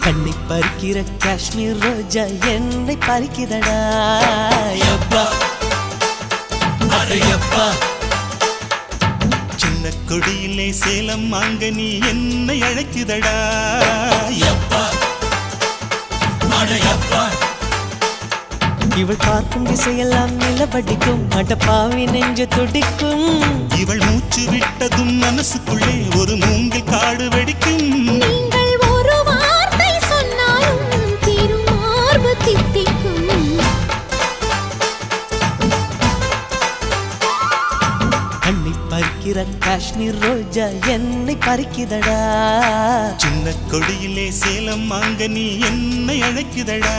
கண்ணை பறிக்கிற காஷ்மீர் ரோஜா என்னை பறிக்குதடா யப்பா அடையப்பா சின்ன கொடியிலே சேலம் மாங்கனி என்னை அழைக்குதடா யப்பா அடையப்பா இவள் பார்க்கும் திசையெல்லாம் நிலவடிக்கும் அடப்பாவி நெஞ்சு துடிக்கும் இவள் மூச்சு விட்டதும் மனசுக்குள்ளே ஒரு மூங்கில் காடு வெடிக்கும் நீங்கள் ஒரு வார்த்தை சொன்னாலும் திருமார்பு தித்திக்கும் கண்ணை பறிக்கிற காஷ்மீர் ரோஜா என்னை பறிக்குதடா சின்ன கொடியிலே சேலம் மாங்கனி என்னை அழைக்குதடா